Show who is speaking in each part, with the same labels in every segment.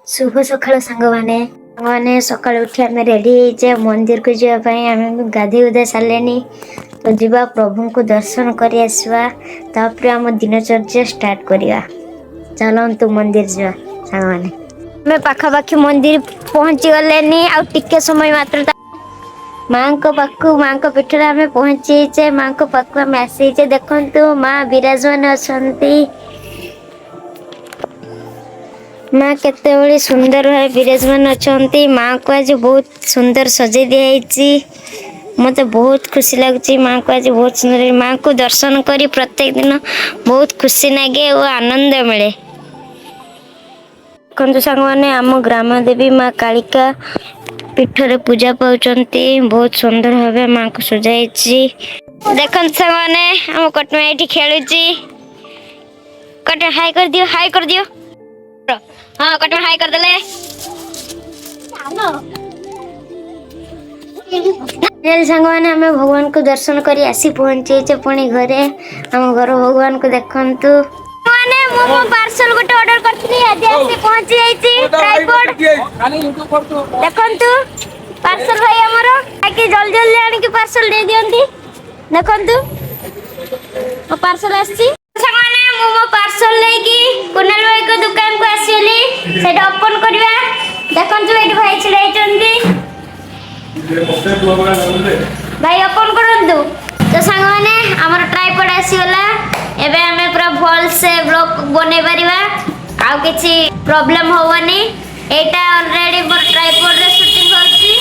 Speaker 1: शुभ सकाल सांग मैंने सकाल उठी आम रेडी होचे मंदिर को जावाई आम गाधे उधे सारे तो जीवा प्रभु को दर्शन कर आसवा तापर आम दिनचर्या स्टार्ट करिया चलतु मंदिर जा सांग मैंने मैं पाखापाखि मंदिर पहुँची गले आ टिके समय मात्र माँ को पाखु माँ को पीठर आम पहुँचे माँ को पाखु आम आसीचे देखु माँ विराजमान अच्छा माँ केते सुंदर भाई विराजमान अच्छा माँ को आज बहुत सुंदर सजे दिखाई मत बहुत खुशी लगुच माँ को आज बहुत सुंदर माँ को दर्शन करी प्रत्येक दिन बहुत खुशी लगे और आनंद मिले। देखो सांग मैंने आम ग्राम देवी माँ कालिका पीठरे पूजा पाउचंती बहुत सुंदर भाव माँ को सजाई देखो सांग मैंने आम कटमा ये खेलुची कट हाई कर दियो हाँ कटमा हाई कर देले सांग मैंने आम भगवान को दर्शन करी आसी पहुंचे पुणी घरे आम घर भगवान को देखंतु माने मोमो पार्सल गोटे ऑर्डर करथि आज आसी पहुंची जाईची ट्राइपॉड देखंतु पार्सल भाई हमरो आके जल्दी जल्दी आनी के पार्सल दे दियंती देखंतु ओ पार्सल आसी सामाने मोमो पार्सल लेकी कुनाल भाई को दुकान को आसीली सेटा ओपन करबा देखंतु एठी भाई छिड़ाई चंदी भाई ओपन करंतु तो सांग माने हमर ट्राइपॉड आसी होला एबे हमें पूरा भल से ब्लॉग बने परिबा आ किछि प्रॉब्लम होवनी एटा ऑलरेडी मोर ट्राइपॉड रे शूटिंग होछि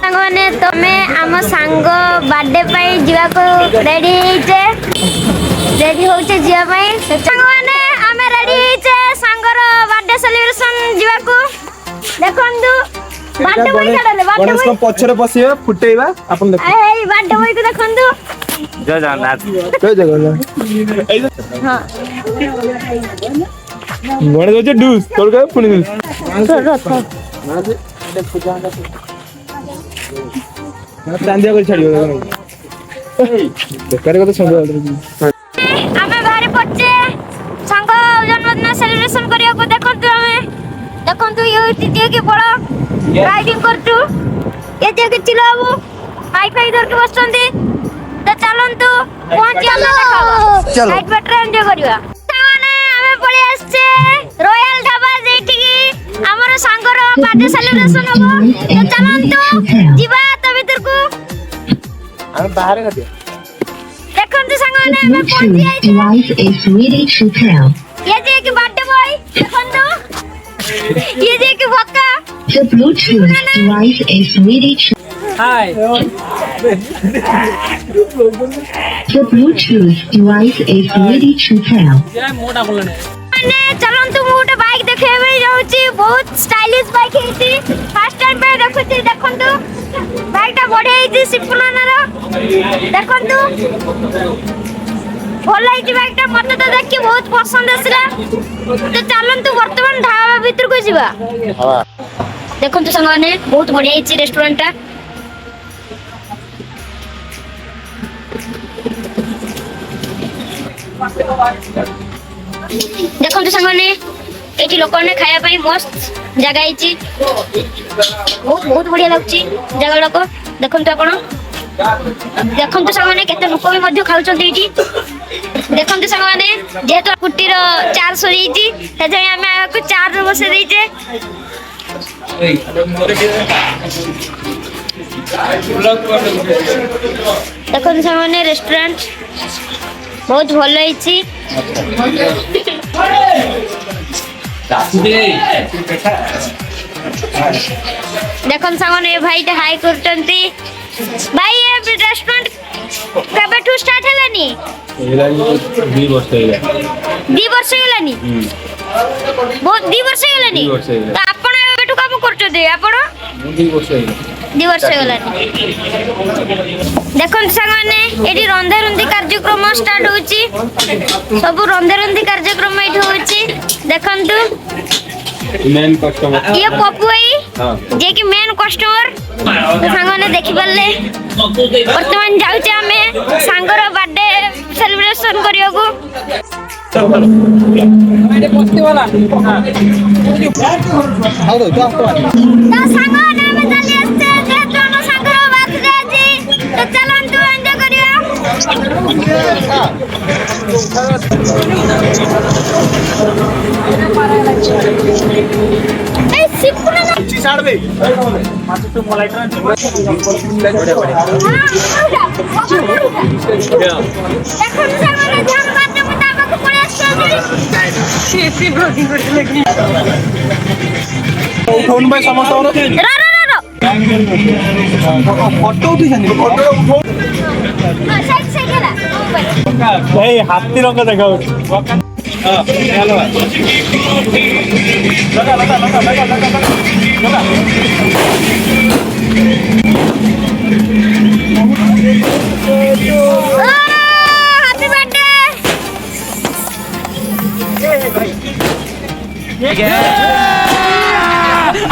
Speaker 1: सांग माने तमे हम सांग बर्थडे पई जीवा को रेडी होचे जीवा पई सांग माने हमें रेडी होचे सांगर बर्थडे सेलिब्रेशन जीवा को देखंदु बर्थडे बॉय काडले बर्थडे बॉय
Speaker 2: पछरे पसिए फुटेइबा आपन देख
Speaker 1: ए बर्थडे बॉय को देखंदु
Speaker 2: जय जगन्नाथ
Speaker 1: हां
Speaker 2: गणे दोचे डूस तोर का पुनी डूस ना चांदिया कर छाड़ियो बेकार को सब
Speaker 1: हमें बाहर पहुंचे संग जन्मदिन सेलिब्रेशन करिया को देखंतु ये दिए के बड़ा राइडिंग करतु ये दिए के चिलाबो हाई फाई धर के बसचंदी तो चलंतु पहुंची आला देखो नाइट में ट्रेन जे करिया माने हमें पळे आछे रॉयल ढाबा जेठी की हमर सांगर बर्थडे सेलिब्रेशन हो तो चलंतु जीवा त भीतर को
Speaker 2: हम बाहर गते
Speaker 1: देखंतु संग माने हमें पहुंची आइछे ये जे के बर्थडे बॉय देखंतु ये जे के भक्का
Speaker 3: The Bluetooth device is ready to
Speaker 2: hi
Speaker 3: The Bluetooth device is ready to pair.
Speaker 2: जरा मोटा बोलने
Speaker 1: माने चलंतु मु गोटे बाइक देखेबे जाउची बहुत stylish bike Haiti first time पे देखुची देखंतु बाइकटा बढे हेती सिपुनानार देखंतु भल हेती बाइकटा मते तो देखि बहुत पसंद आसला तो चलंतु वर्तमान ढाबा भीतर को जीवा हां देखंतु संगने बहुत बढ़िया हेती रेस्टोरेंटटा देखो तो संगने एठी लोक ने खाया पई मस्त जगह हिची बहुत बढ़िया लागछि जगह लोक देखो तो आपण देखो तो संगने केते लोक भी मध्य खाउछन एठी देखो तो संगने जेतो कुटीर चार सरीची सेजय हमें को चार रो बसे देइचे देखो तो संगने रेस्टोरेंट बहुत भल होइछि देखन सामने भाई टे हाई करतंती भाई ये रेस्टोरेंट कबे टू स्टार्ट हेलानी
Speaker 2: हेलानी 2 वर्ष हेला
Speaker 1: 2 वर्ष हेलानी बहुत 2 वर्ष हेलानी तो आपण एबे टू काम करछते आपण
Speaker 2: 2 वर्ष हेला
Speaker 1: 2 वर्ष होगलानी देखो सांग मैंने एटी रंधा रंधी कार्यक्रम स्टार्ट होची सब रंधा रंधी कार्यक्रम एठी होची देखंतु
Speaker 2: मेन कस्टमर
Speaker 1: ये पप्पू भाई
Speaker 2: हां
Speaker 1: जे कि मेन कस्टमर तो सांग मैंने देखि परले वर्तमान जाउचे हमें सांगर बर्थडे सेलिब्रेशन करियोगु तो सांग नाम चली आस्ते जेतो हम सांगर बर्थडे जी तो चलंतु एंजॉय करियो ए सिपुना
Speaker 2: ची साड बे तो मोलाइटर
Speaker 1: देखो सांगर ध्यान बाटे मुताबिक पड़े से ब्लॉगिंग करते लगी
Speaker 2: फोन भाई समस्त हो
Speaker 1: रो
Speaker 2: फोटो उठी जानी फोटो उठो
Speaker 1: साइड से गेला
Speaker 2: भाई हाथी रंग देखाउ हां हेलो लगा
Speaker 1: हैप्पी बर्थडे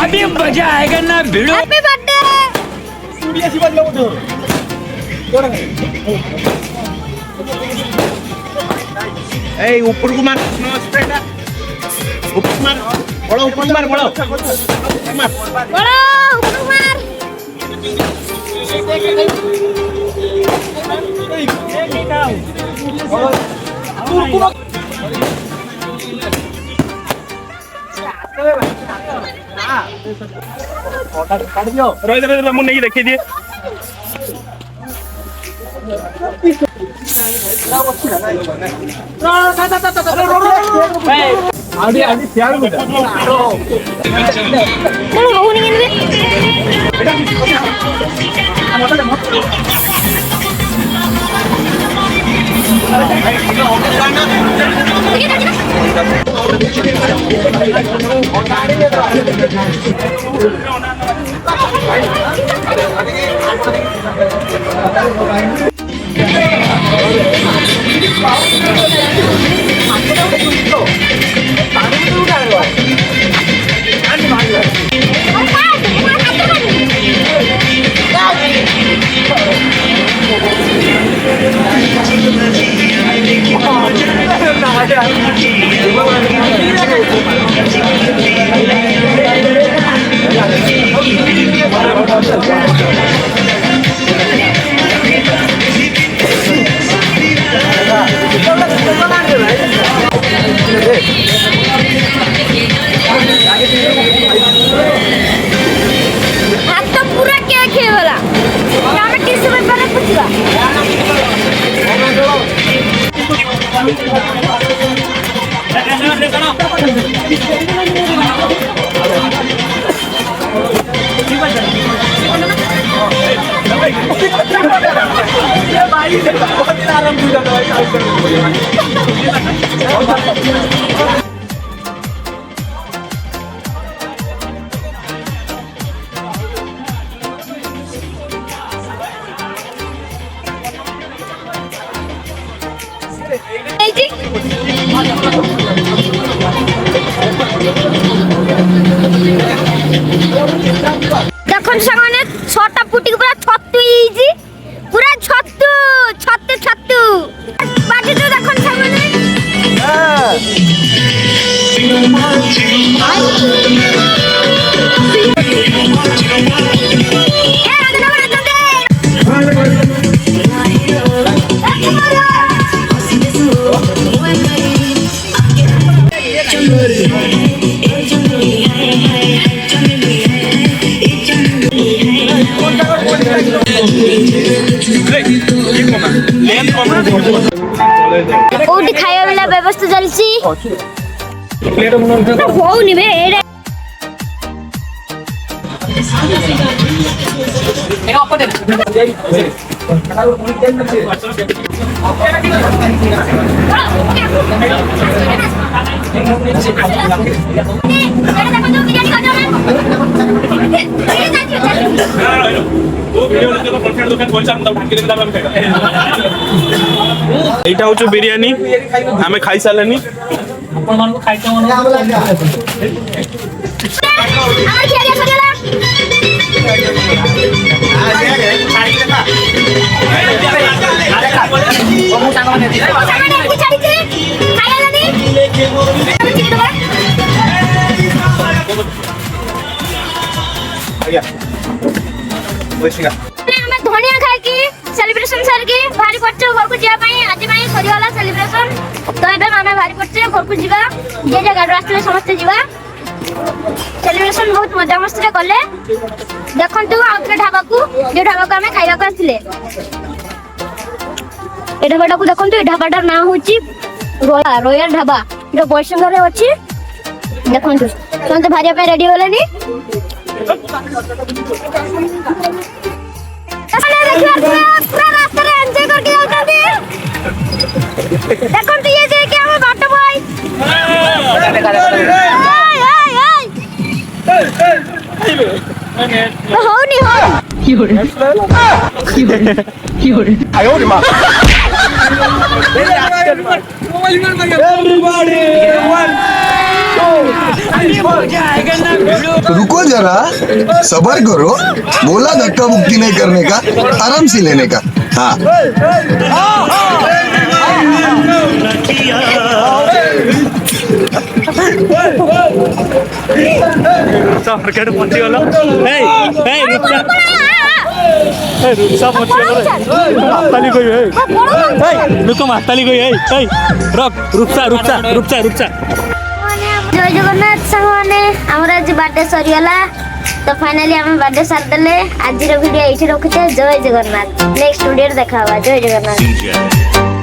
Speaker 4: अभी मजा आएगा ना भिड़ो
Speaker 1: हैप्पी बर्थडे
Speaker 2: स्टूडियो सी बदलो उठो ए ऊपर को मार नो स्प्रेडा ऊपर मार बड़ा ऊपर मार बड़ा मार
Speaker 1: बड़ा कुमार
Speaker 2: रोहित मुझे नहीं देखी दिए आड़ी आड़ी प्यार में
Speaker 1: चलो बहु नहीं गिनबे हाथ तो पूरा क्या खेल वाला हमें टिश्यू पेपर में पूछवा देखो सामने छोटा पुटी पूरा छत्तू इजी पूरा छत्तू छत्तू छत्तू बाकी तो देखो सामने कोठी खाଇବା बेला व्यवस्था चलछि होउनी बे एडा
Speaker 4: मेरा ऊपर दे
Speaker 1: देखो
Speaker 2: এইটা হচ্ছে বিরিয়ানি আমি খাই সারলেনি
Speaker 1: আমার খেয়ে দিয়ে চলে এলাম। সামনে একটু ছাড়িছি, খাইয়া জানি। আমি চিনি দেবো। ଆମେ ଧନିଆ ଖାଇକି ସେଲିବ୍ରେସନ ସାରିକି ବାହାରି ପଡିଛୁ ଘରକୁ ଯିବା ପାଇଁ। ଆଜି ପାଇଁ ସରିଗଲା ସେଲିବ୍ରେସନ, ତ ଏବେ ଆମେ ବାହାରି ପଡିଛୁ ଘରକୁ ଯିବା। ଯେ ଯେ ଗାଡିରେ ଆସିଥିଲେ ସମସ୍ତେ ଯିବା। ସେଲିବ୍ରେସନ ବହୁତ ମଜାମସ୍ତିରେ କଲେ। ଦେଖନ୍ତୁ ଆଉ ଥରେ ଢାବାକୁ, ଯୋଉ ଢାବାକୁ ଆମେ ଖାଇବାକୁ ଆସିଥିଲେ। ଏ ଢାବାଟାକୁ ଦେଖନ୍ତୁ, ଏ ଢାବାଟାର ନାଁ ହଉଛି ରୟାଲ ଢାବା। ଏଇଟା ବୈଷ୍ଣବରେ ଅଛି। ଦେଖନ୍ତୁ ସମସ୍ତେ ବାହାରିବା ପାଇଁ ରେଡି ହେଲେଣି। पूरा रास्ते रे एंजॉय करके जाउछंती। देखंती ये जे के हम बाटो बॉय हो नहीं हो
Speaker 5: रुको जरा सबर करो बोला धक्का मुक्की नहीं करने का आराम से लेने का हाँ
Speaker 2: मार्केट पहुंची गलो माताली कोई लोक माताली कोई रुपसा
Speaker 1: जय जगन्नाथ सामने हमर आज बर्थडे सरीगला। तो फाइनली हम बर्थडे सार देले। आज वीडियो एठी रखुचे। जय जगन्नाथ। नेक्स्ट वीडियो देखा जय जगन्नाथ।